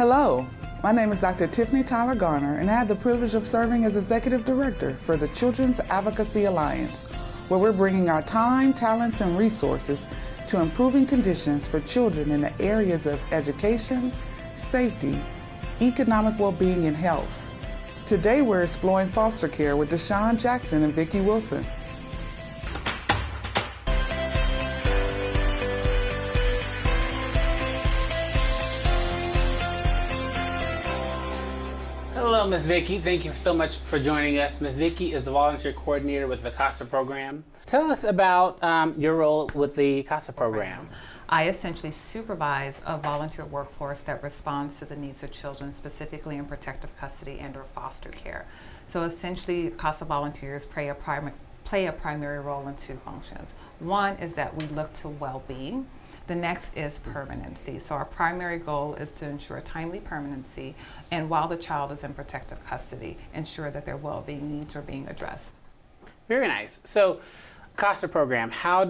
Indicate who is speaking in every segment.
Speaker 1: Hello, my name is Dr. Tiffany Tyler-Garner, and I have the privilege of serving as Executive Director for the Children's Advocacy Alliance, where we're bringing our time, talents, and resources to improving conditions for children in the areas of education, safety, economic well-being, and health. Today we're exploring foster care with Dashun Jackson and Vickie Wilson.
Speaker 2: Hello, Ms. Vickie. Thank you so much for joining us. Ms. Vickie is the volunteer coordinator with the CASA program. Tell us about your role with the CASA program.
Speaker 3: I essentially supervise a volunteer workforce that responds to the needs of children, specifically in protective custody and or foster care. So essentially, CASA volunteers play a primary role in two functions. One is that we look to well-being. The next is permanency. So our primary goal is to ensure timely permanency, and while the child is in protective custody, ensure that their well-being needs are being addressed.
Speaker 2: Very nice. So, CASA program, how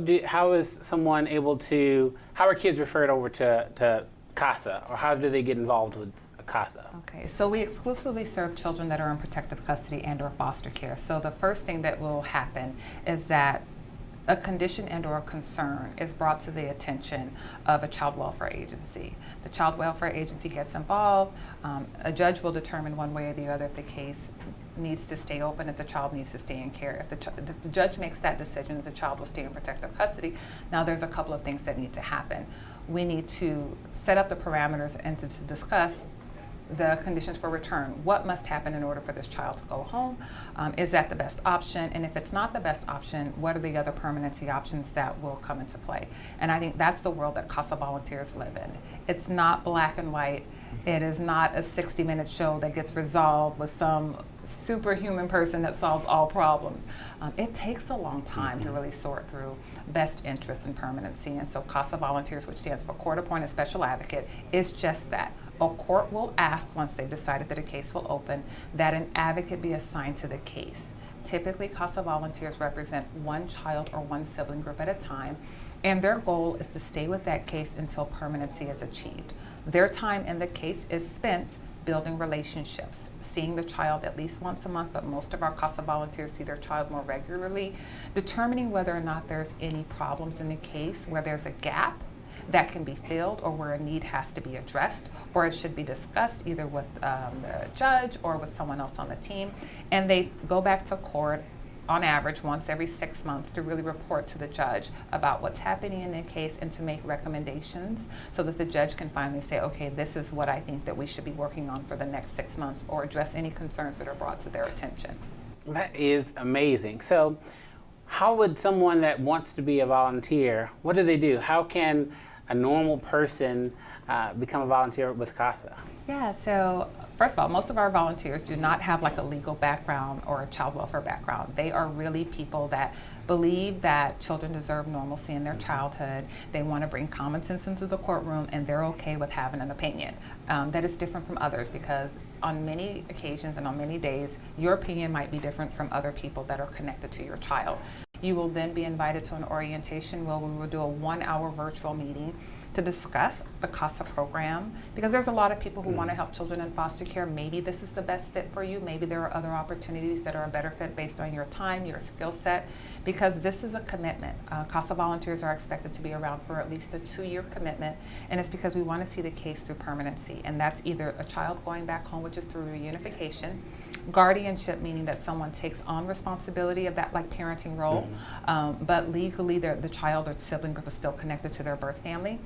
Speaker 2: is someone able to, how are kids referred over to CASA, or how do they get involved with CASA?
Speaker 3: Okay, so we exclusively serve children that are in protective custody and or foster care. So the first thing that will happen is that a condition and or a concern is brought to the attention of a child welfare agency. The child welfare agency gets involved. A judge will determine one way or the other if the case needs to stay open, if the child needs to stay in care. If the judge makes that decision, the child will stay in protective custody. Now there's a couple of things that need to happen. We need to set up the parameters and to discuss the conditions for return. What must happen in order for this child to go home? Is that the best option? And if it's not the best option, what are the other permanency options that will come into play? And I think that's the world that CASA volunteers live in. It's not black and white. It is not a 60-minute show that gets resolved with some superhuman person that solves all problems. It takes a long time to really sort through best interests and permanency. And so CASA volunteers, which stands for Court Appointed Special Advocate, is just that. A court will ask, once they've decided that a case will open, that an advocate be assigned to the case. Typically, CASA volunteers represent one child or one sibling group at a time, and their goal is to stay with that case until permanency is achieved. Their time in the case is spent building relationships, seeing the child at least once a month, but most of our CASA volunteers see their child more regularly, determining whether or not there's any problems in the case, where there's a gap that can be filled, or where a need has to be addressed, or it should be discussed either with the judge or with someone else on the team. And they go back to court on average once every 6 months to really report to the judge about what's happening in the case and to make recommendations so that the judge can finally say, okay, this is what I think that we should be working on for the next 6 months, or address any concerns that are brought to their attention.
Speaker 2: That is amazing. So how would someone that wants to be a volunteer, what do they do? How can a normal person become a volunteer with CASA?
Speaker 3: Yeah, so first of all, most of our volunteers do not have like a legal background or a child welfare background. They are really people that believe that children deserve normalcy in their childhood. They want to bring common sense into the courtroom, and they're okay with having an opinion. That is different from others, because on many occasions and on many days, your opinion might be different from other people that are connected to your child. You will then be invited to an orientation where we will do a 1-hour virtual meeting to discuss the CASA program, because there's a lot of people who want to help children in foster care. Maybe this is the best fit for you. Maybe there are other opportunities that are a better fit based on your time, your skill set, because this is a commitment. CASA volunteers are expected to be around for at least a 2-year commitment, and it's because we want to see the case through permanency. And that's either a child going back home, which is through reunification, guardianship, meaning that someone takes on responsibility of that like parenting role, but legally the child or sibling group is still connected to their birth family.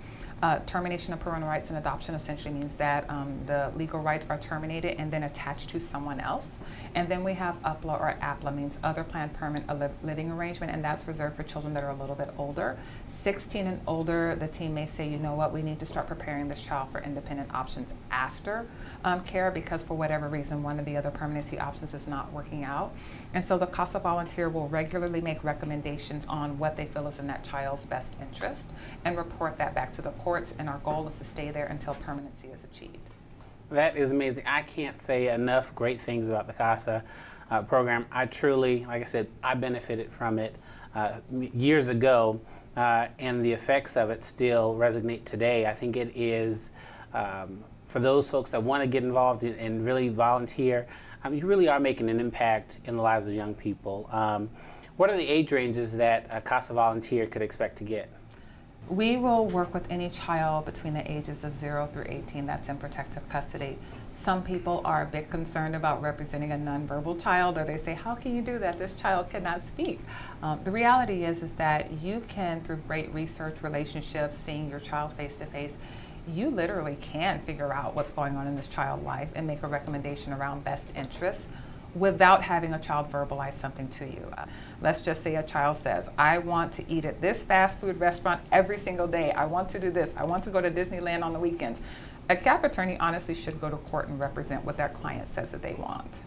Speaker 3: Termination of parental rights and adoption essentially means that the legal rights are terminated and then attached to someone else. And then we have UPLA or APLA, means Other Planned Permanent Living Arrangement, and that's reserved for children that are a little bit older. 16 and older, the team may say, you know what, we need to start preparing this child for independent options after care, because for whatever reason, one of the other permanency options is not working out. And so the CASA volunteer will regularly make recommendations on what they feel is in that child's best interest and report that back to the courts, and our goal is to stay there until permanency is achieved.
Speaker 2: That is amazing. I can't say enough great things about the CASA program. I truly, like I said, I benefited from it years ago, and the effects of it still resonate today. I think it is for those folks that want to get involved and really volunteer, you really are making an impact in the lives of young people. What are the age ranges that a CASA volunteer could expect to get?
Speaker 3: We will work with any child between the ages of 0 through 18 that's in protective custody. Some people are a bit concerned about representing a nonverbal child, or they say, how can you do that? This child cannot speak. The reality is that you can, through great research, relationships, seeing your child face to face, you literally can figure out what's going on in this child's life and make a recommendation around best interests without having a child verbalize something to you. Let's just say a child says, I want to eat at this fast food restaurant every single day. I want to do this. I want to go to Disneyland on the weekends. A CAP attorney honestly should go to court and represent what that client says that they want.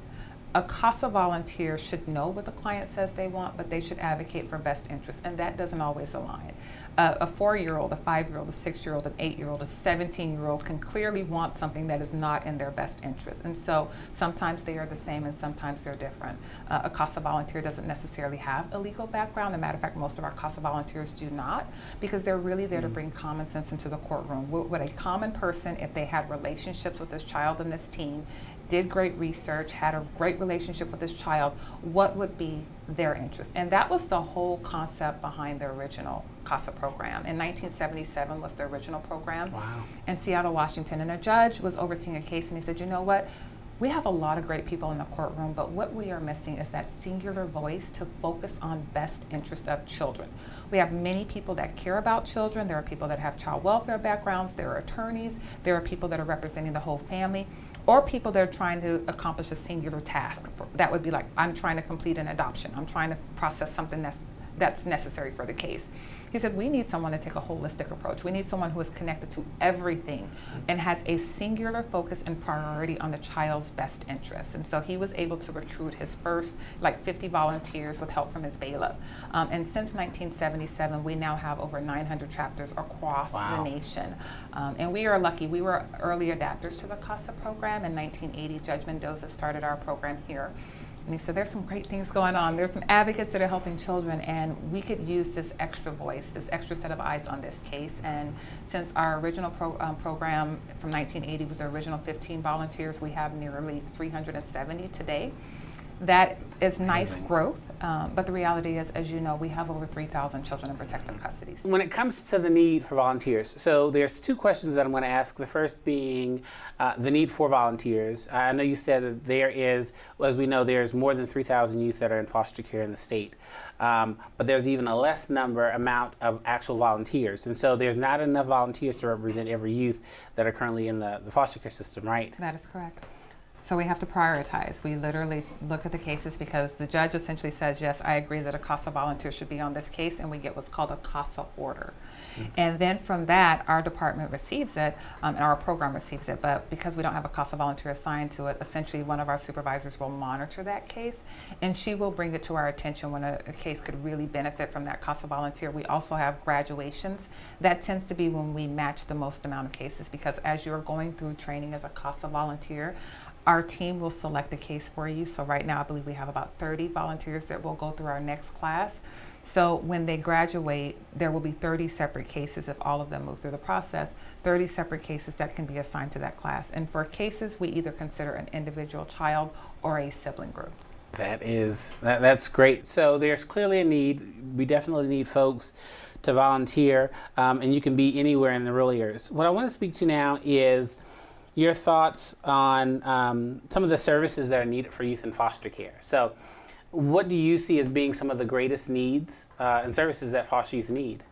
Speaker 3: A CASA volunteer should know what the client says they want, but they should advocate for best interests, and that doesn't always align. A 4-year-old, a 5-year-old, a 6-year-old, an 8-year-old, a 17-year-old can clearly want something that is not in their best interest. And so sometimes they are the same and sometimes they're different. A CASA volunteer doesn't necessarily have a legal background. As a matter of fact, most of our CASA volunteers do not, because they're really there to bring common sense into the courtroom. Would a common person, if they had relationships with this child and this teen, did great research, had a great relationship with this child, what would be their interest? And that was the whole concept behind the original CASA program. In 1977 was the original program.
Speaker 2: Wow.
Speaker 3: In Seattle, Washington. And a judge was overseeing a case and he said, you know what? We have a lot of great people in the courtroom, but what we are missing is that singular voice to focus on best interest of children. We have many people that care about children. There are people that have child welfare backgrounds. There are attorneys. There are people that are representing the whole family, or people that are trying to accomplish a singular task. That would be like, I'm trying to complete an adoption. I'm trying to process something that's necessary for the case. He said, we need someone to take a holistic approach. We need someone who is connected to everything and has a singular focus and priority on the child's best interests. And so he was able to recruit his first 50 volunteers with help from his bailiff. And since 1977, we now have over 900 chapters across the nation. And we are lucky. We were early adapters to the CASA program. In 1980, Judge Mendoza started our program here. And he said, there's some great things going on. There's some advocates that are helping children, and we could use this extra voice, this extra set of eyes on this case. And since our original program from 1980 with the original 15 volunteers, we have nearly 370 today. That is nice growth, but the reality is, as you know, we have over 3,000 children in protective custody.
Speaker 2: When it comes to the need for volunteers, so there's two questions that I'm going to ask. The first being the need for volunteers. I know you said that there is, as we know, there's more than 3,000 youth that are in foster care in the state, but there's even a less amount of actual volunteers, and so there's not enough volunteers to represent every youth that are currently in the foster care system, right?
Speaker 3: That is correct. So we have to prioritize. We literally look at the cases because the judge essentially says, yes, I agree that a CASA volunteer should be on this case, and we get what's called a CASA order. And then from that, our department receives it, and our program receives it, but because we don't have a CASA volunteer assigned to it, essentially one of our supervisors will monitor that case, and she will bring it to our attention when a case could really benefit from that CASA volunteer. We also have graduations. That tends to be when we match the most amount of cases, because as you're going through training as a CASA volunteer, our team will select the case for you. So right now, I believe we have about 30 volunteers that will go through our next class. So when they graduate, there will be 30 separate cases if all of them move through the process, 30 separate cases that can be assigned to that class. And for cases, we either consider an individual child or a sibling group.
Speaker 2: That's great. So there's clearly a need. We definitely need folks to volunteer, and you can be anywhere in the rural areas. What I want to speak to now is your thoughts on some of the services that are needed for youth in foster care. So what do you see as being some of the greatest needs and services that foster youth need?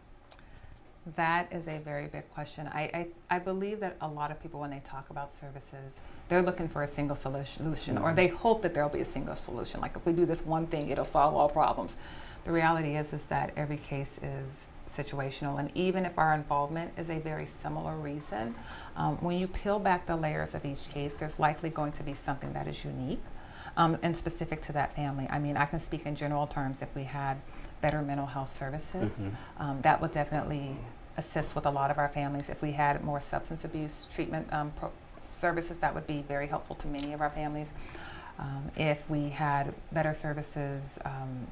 Speaker 3: That is a very big question. I believe that a lot of people, when they talk about services, they're looking for a single solution, or they hope that there'll be a single solution. Like, if we do this one thing, it'll solve all problems. The reality is that every case is situational, and even if our involvement is a very similar reason, when you peel back the layers of each case, there's likely going to be something that is unique and specific to that family. I mean, I can speak in general terms. If we had better mental health services, that would definitely assist with a lot of our families. If we had more substance abuse treatment services, that would be very helpful to many of our families. If we had better services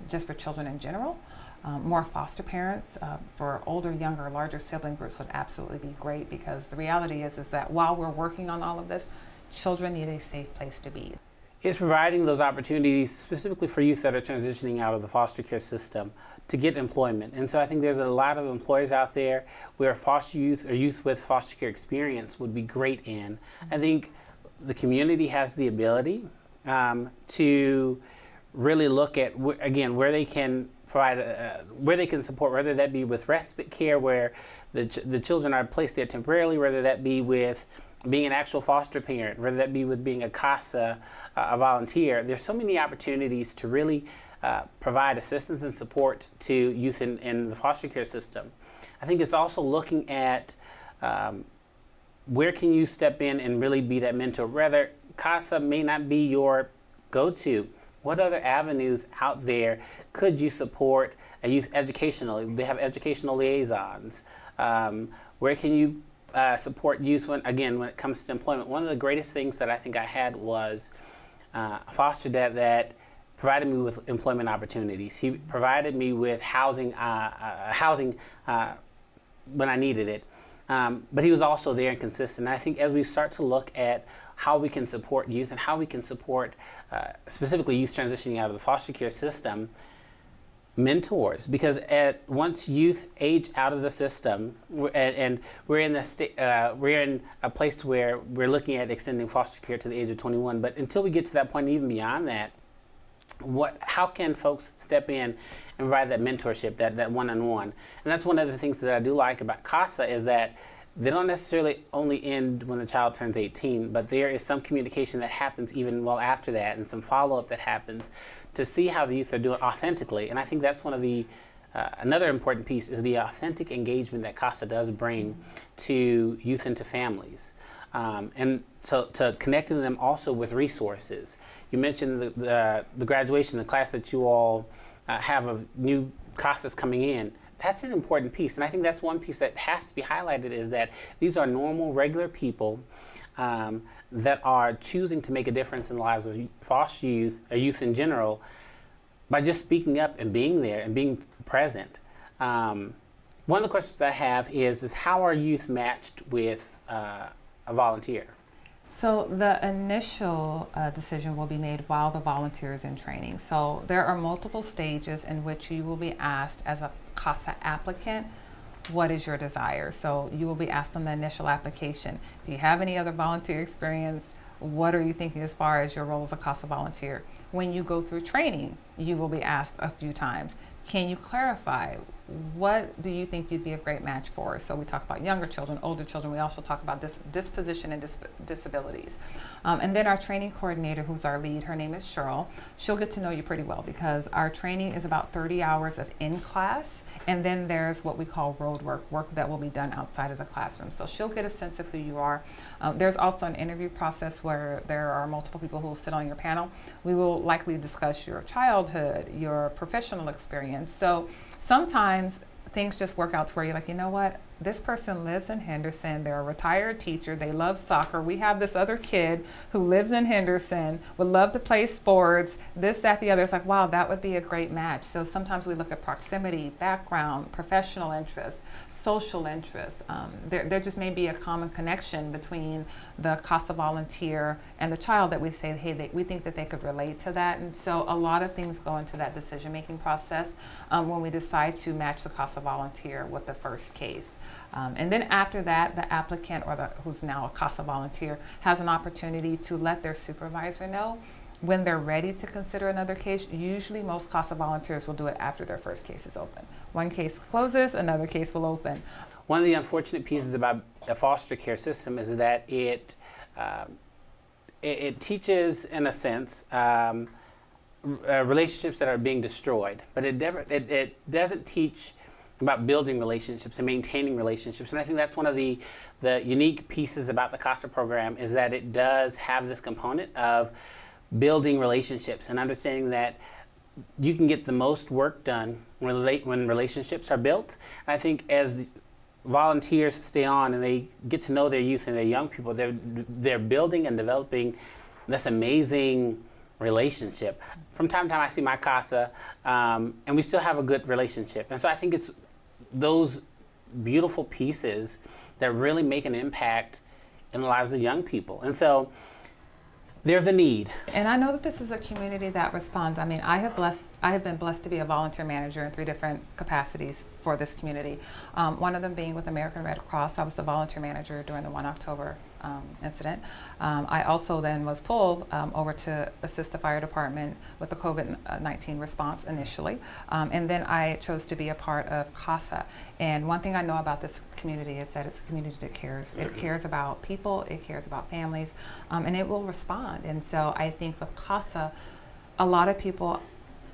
Speaker 3: just for children in general, more foster parents for older, younger, larger sibling groups would absolutely be great, because the reality is that while we're working on all of this, children need a safe place to be.
Speaker 2: It's providing those opportunities specifically for youth that are transitioning out of the foster care system to get employment. And so I think there's a lot of employers out there where foster youth or youth with foster care experience would be great in. I think the community has the ability to really look at, again, where they can provide, where they can support, whether that be with respite care, where the children are placed there temporarily, whether that be with being an actual foster parent, whether that be with being a CASA, a volunteer. There's so many opportunities to really provide assistance and support to youth in the foster care system. I think it's also looking at where can you step in and really be that mentor. Rather, CASA may not be your go-to. What other avenues out there could you support a youth educationally? They have educational liaisons. Where can you support youth when it comes to employment? One of the greatest things that I think I had was a foster dad that provided me with employment opportunities. He provided me with housing when I needed it. But he was also there and consistent. And I think as we start to look at how we can support youth and how we can support specifically youth transitioning out of the foster care system, mentors, because once youth age out of the system, and we're in a place where we're looking at extending foster care to the age of 21. But until we get to that point, even beyond that, how can folks step in and provide that mentorship, that one-on-one? And that's one of the things that I do like about CASA, is that they don't necessarily only end when the child turns 18, but there is some communication that happens even well after that, and some follow-up that happens to see how the youth are doing authentically. And I think that's one of the another important piece is the authentic engagement that CASA does bring to youth and to families. And so to connecting them also with resources. You mentioned the graduation, the class that you all have of new CASAs coming in. That's an important piece, and I think that's one piece that has to be highlighted, is that these are normal, regular people that are choosing to make a difference in the lives of foster youth, or youth in general, by just speaking up and being there and being present. One of the questions that I have is how are youth matched with a volunteer?
Speaker 3: So the initial decision will be made while the volunteer is in training. So there are multiple stages in which you will be asked as a CASA applicant, what is your desire? So you will be asked on the initial application, do you have any other volunteer experience? What are you thinking as far as your role as a CASA volunteer? When you go through training, you will be asked a few times, can you clarify, what do you think you'd be a great match for? So we talk about younger children, older children. We also talk about disposition and disabilities. And then our training coordinator, who's our lead, her name is Cheryl. She'll get to know you pretty well, because our training is about 30 hours of in-class, and then there's what we call road work that will be done outside of the classroom. So she'll get a sense of who you are. There's also an interview process where there are multiple people who will sit on your panel. We will likely discuss your childhood, your professional experience. So sometimes things just work out to where you're like, you know what, this person lives in Henderson, they're a retired teacher, they love soccer, we have this other kid who lives in Henderson, would love to play sports, this, that, the other. It's like, wow, that would be a great match. So sometimes we look at proximity, background, professional interests, social interests. There just may be a common connection between the CASA volunteer and the child that we say, hey, we think that they could relate to that. And so a lot of things go into that decision-making process when we decide to match the CASA volunteer with the first case. And then after that, the applicant, or who's now a CASA volunteer, has an opportunity to let their supervisor know when they're ready to consider another case. Usually most CASA volunteers will do it after their first case is open. One case closes, another case will open.
Speaker 2: One of the unfortunate pieces about a foster care system is that it teaches, in a sense, relationships that are being destroyed, but it doesn't teach about building relationships and maintaining relationships. And I think that's one of the unique pieces about the CASA program, is that it does have this component of building relationships and understanding that you can get the most work done when relationships are built. And I think as volunteers stay on and they get to know their youth and their young people, they're building and developing this amazing relationship. From time to time, I see my CASA, and we still have a good relationship. And so I think it's those beautiful pieces that really make an impact in the lives of young people. And so there's a need.
Speaker 3: And I know that this is a community that responds. I mean, I have been blessed to be a volunteer manager in 3 different capacities for this community. One of them being with American Red Cross. I was the volunteer manager during the 1 October incident. I also then was pulled over to assist the fire department with the COVID-19 response initially. And then I chose to be a part of CASA. And one thing I know about this community is that it's a community that cares. It cares about people, it cares about families, and it will respond. And so I think with CASA, a lot of people,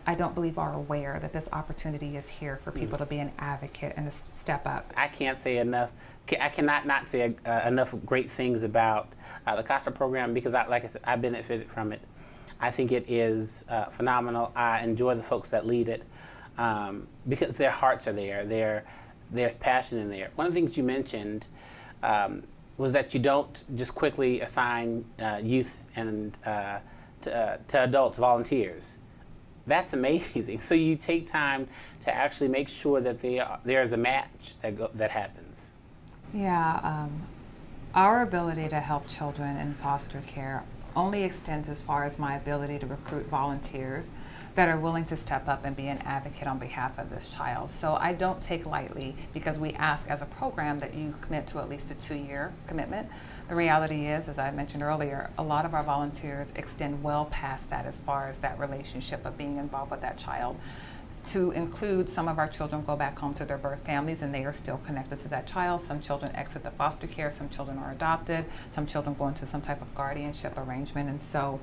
Speaker 3: I don't believe, are aware that this opportunity is here for people to be an advocate and to step up.
Speaker 2: I can't say enough. I cannot not say enough great things about the CASA program because, like I said, I benefited from it. I think it is phenomenal. I enjoy the folks that lead it because their hearts are there. There's passion in there. One of the things you mentioned was that you don't just quickly assign youth and to adults, volunteers. That's amazing. So you take time to actually make sure that there's a match that happens.
Speaker 3: Yeah, our ability to help children in foster care only extends as far as my ability to recruit volunteers that are willing to step up and be an advocate on behalf of this child. So I don't take lightly, because we ask as a program that you commit to at least a 2-year commitment. The reality is, as I mentioned earlier, a lot of our volunteers extend well past that as far as that relationship of being involved with that child. To include, some of our children go back home to their birth families and they are still connected to that child. Some children exit the foster care, some children are adopted, some children go into some type of guardianship arrangement. And so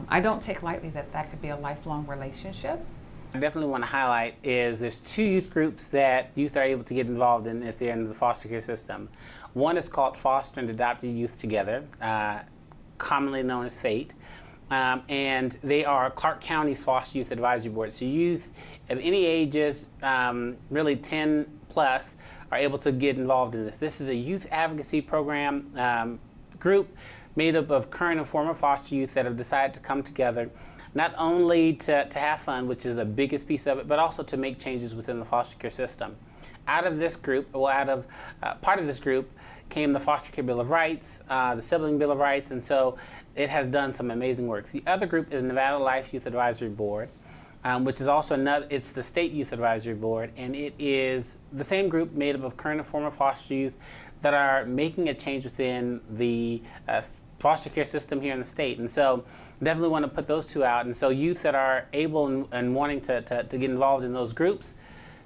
Speaker 3: I don't take lightly that could be a lifelong relationship.
Speaker 2: I definitely want to highlight is there's 2 youth groups that youth are able to get involved in if they're in the foster care system. One is called Foster and Adopted Youth Together, commonly known as FATE. And they are Clark County's Foster Youth Advisory Board. So youth of any ages, really 10 plus, are able to get involved in this. This is a youth advocacy program group made up of current and former foster youth that have decided to come together, not only to have fun, which is the biggest piece of it, but also to make changes within the foster care system. Out of this group, part of this group came the Foster Care Bill of Rights, the Sibling Bill of Rights, and so it has done some amazing work. The other group is Nevada Life Youth Advisory Board, which is also it's the State Youth Advisory Board, and it is the same group made up of current and former foster youth that are making a change within the foster care system here in the state. And so definitely want to put those 2 out. And so youth that are able and wanting to get involved in those groups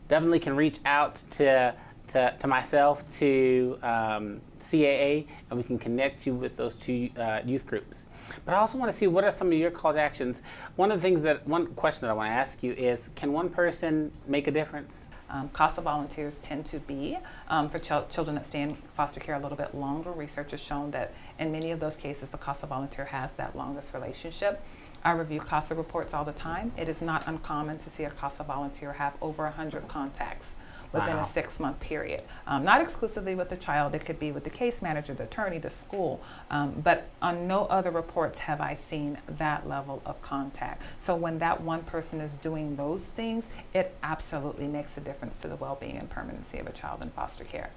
Speaker 2: definitely can reach out to myself, to CAA, and we can connect you with those 2 youth groups. But I also want to see what are some of your call to actions. One question that I want to ask you is, can one person make a difference?
Speaker 3: CASA volunteers tend to be for children that stay in foster care a little bit longer. Research has shown that in many of those cases, the CASA volunteer has that longest relationship. I review CASA reports all the time. It is not uncommon to see a CASA volunteer have over 100 contacts within a 6-month period. Not exclusively with the child, it could be with the case manager, the attorney, the school, but on no other reports have I seen that level of contact. So when that one person is doing those things, it absolutely makes a difference to the well-being and permanency of a child in foster care.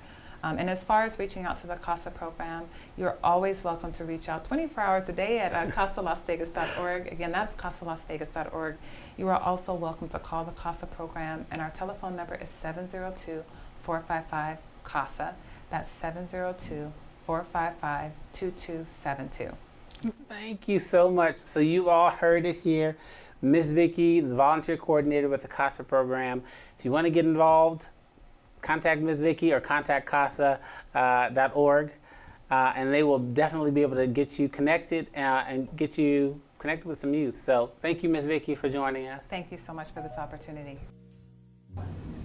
Speaker 3: And as far as reaching out to the CASA program, you're always welcome to reach out 24 hours a day at casalasvegas.org. Again, that's casalasvegas.org. You are also welcome to call the CASA program, and our telephone number is 702-455-CASA. That's 702-455-2272.
Speaker 2: Thank you so much. So you all heard it here. Ms. Vickie, the volunteer coordinator with the CASA program. If you want to get involved, contact Ms. Vickie or contact CASA.org, and they will definitely be able to get you connected and get you connected with some youth. So thank you, Ms. Vickie, for joining us.
Speaker 3: Thank you so much for this opportunity.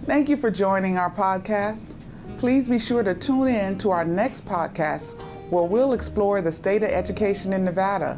Speaker 1: Thank you for joining our podcast. Please be sure to tune in to our next podcast, where we'll explore the state of education in Nevada.